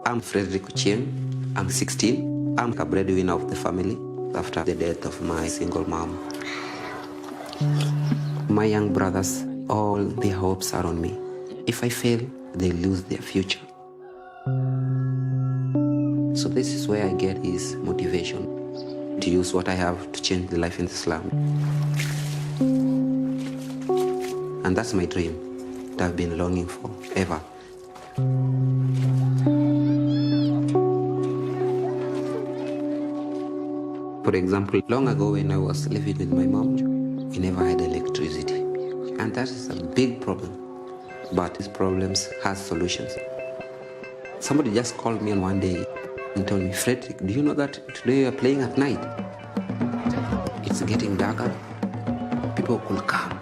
I'm Frederick Chien. I'm 16. I'm a breadwinner of the family after the death of my single mom. My young brothers, all their hopes are on me. If I fail, they lose their future. So this is where I get his motivation to use what I have to change the life in the slum. And that's my dream that I've been longing for ever. For example, long ago when I was living with my mom, we never had electricity. And that is a big problem. But these problems have solutions. Somebody just called me on one day and told me, Frederick, do you know that today you are playing at night? It's getting darker. People could come.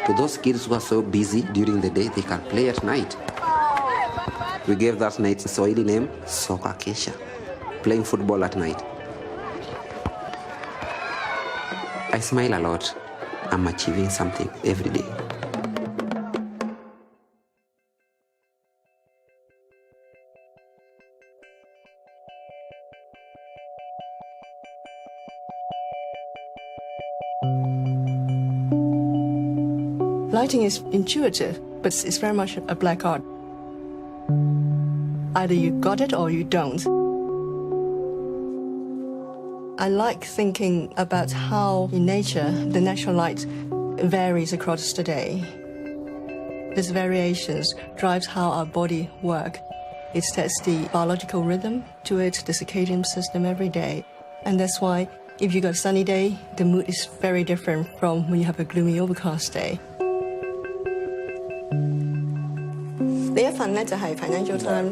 To those kids who are so busy during the day, they can play at night. We gave that night a Swahili name, Soccer Kesha, playing football at night. I smile a lot. I'm achieving something every day. Lighting is intuitive, but it's very much a black art. Either you got it or you don't. I like thinking about how in nature the natural light varies across the day. These variations drives how our body work. It sets the biological rhythm to it, the circadian system every day. And that's why if you got a sunny day, the mood is very different from when you have a gloomy overcast day. 呢一份咧就係 Financial Times，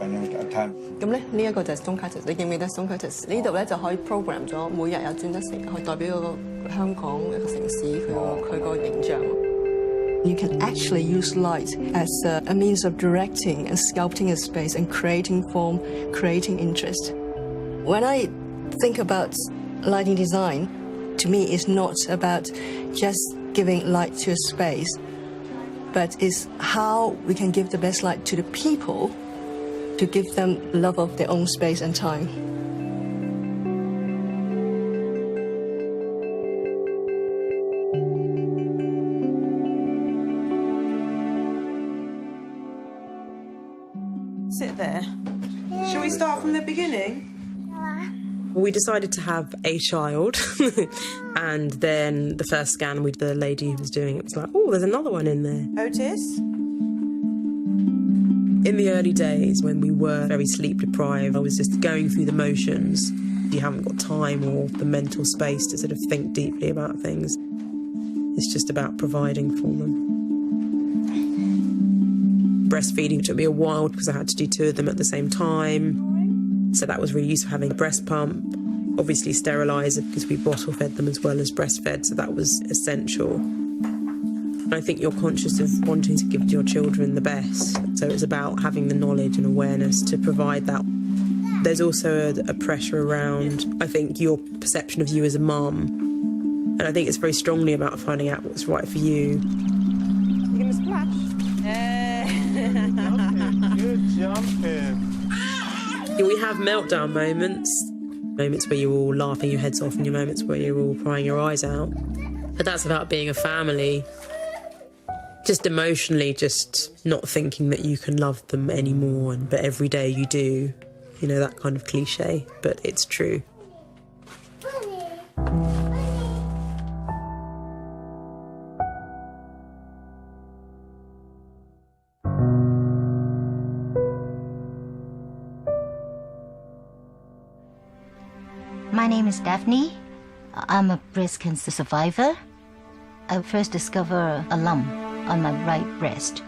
咁咧呢一個就係 Stone Curtis， 你記唔記得 Stone Curtis？ 呢度咧就可以 program 咗每日有專登成去代表嗰個香港一個城市佢個形象。You can actually use light as a means of directing and sculpting a space and creating form, creating interest. When I think about lighting design, to me it's not about just giving light to a space, but it's how we can give the best light to the people to give them love of their own space and time. Sit there. Shall we start from the beginning? We decided to have a child and then the first scan with the lady who was doing it was like, oh, there's another one in there. Otis? In the early days when we were very sleep deprived, I was just going through the motions. You haven't got time or the mental space to sort of think deeply about things. It's just about providing for them. Breastfeeding took me a while because I had to do 2 of them at the same time. So that was really useful, having a breast pump, obviously steriliser because we bottle fed them as well as breastfed, so that was essential. I think you're conscious of wanting to give your children the best, so it's about having the knowledge and awareness to provide that. There's also a pressure around, I think, your perception of you as a mum, and I think it's very strongly about finding out what's right for you. You gonna splash? Good jumping. We have meltdown moments where you're all laughing your heads off and your moments where you're all crying your eyes out. But that's about being a family. Just emotionally, just not thinking that you can love them anymore, but every day you do. You know, that kind of cliche, but it's true. My name is Daphne. I'm a breast cancer survivor. I first discovered a lump on my right breast.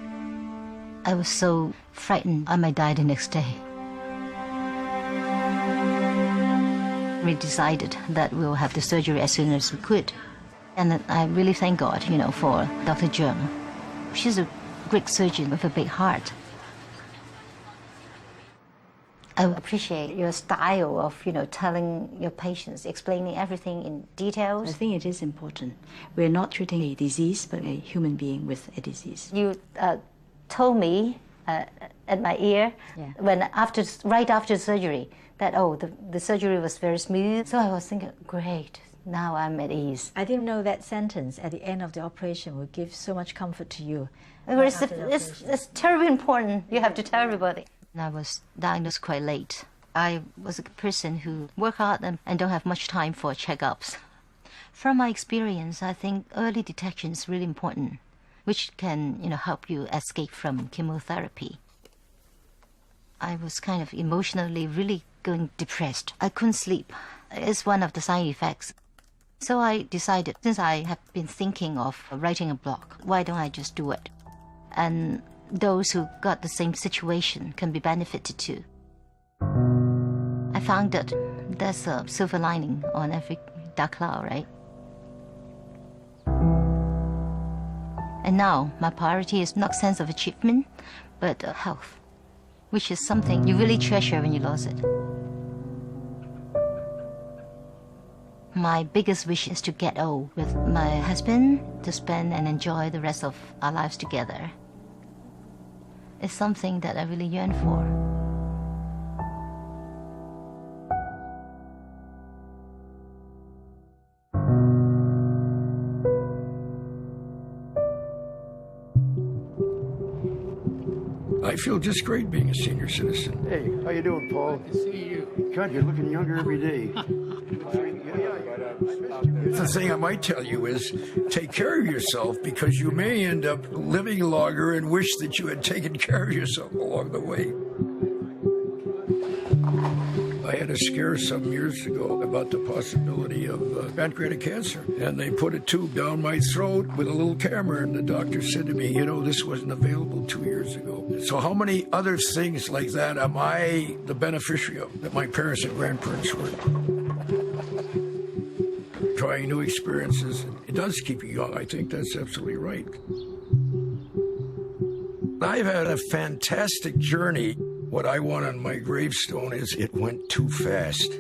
I was so frightened I might die the next day. We decided that we'll have the surgery as soon as we could. And I really thank God, for Dr. Jung. She's a great surgeon with a big heart. I appreciate your style of, telling your patients, explaining everything in details. I think it is important. We're not treating a disease, but a human being with a disease. You told me at my ear right after surgery that, the surgery was very smooth. So I was thinking, great, now I'm at ease. I didn't know that sentence at the end of the operation would give so much comfort to you. It's terribly important. You have to tell everybody. I was diagnosed quite late. I was a person who work hard and don't have much time for checkups. From my experience, I think early detection is really important, which can, help you escape from chemotherapy. I was kind of emotionally really going depressed. I couldn't sleep. It's one of the side effects. So I decided, since I have been thinking of writing a blog, why don't I just do it? And those who got the same situation can be benefited too. I found that there's a silver lining on every dark cloud, right? And now my priority is not sense of achievement, but health, which is something you really treasure when you lose it. My biggest wish is to get old with my husband, to spend and enjoy the rest of our lives together. It's something that I really yearn for. I feel just great being a senior citizen. Hey, how you doing, Paul? Good to see you. God, you're looking younger every day. The thing I might tell you is take care of yourself, because you may end up living longer and wish that you had taken care of yourself along the way. I had a scare some years ago about the possibility of pancreatic cancer, and they put a tube down my throat with a little camera, and the doctor said to me, this wasn't available 2 years ago. So how many other things like that am I the beneficiary of that my parents and grandparents weren't? Trying new experiences, it does keep you young. I think that's absolutely right. I've had a fantastic journey. What I want on my gravestone is it went too fast.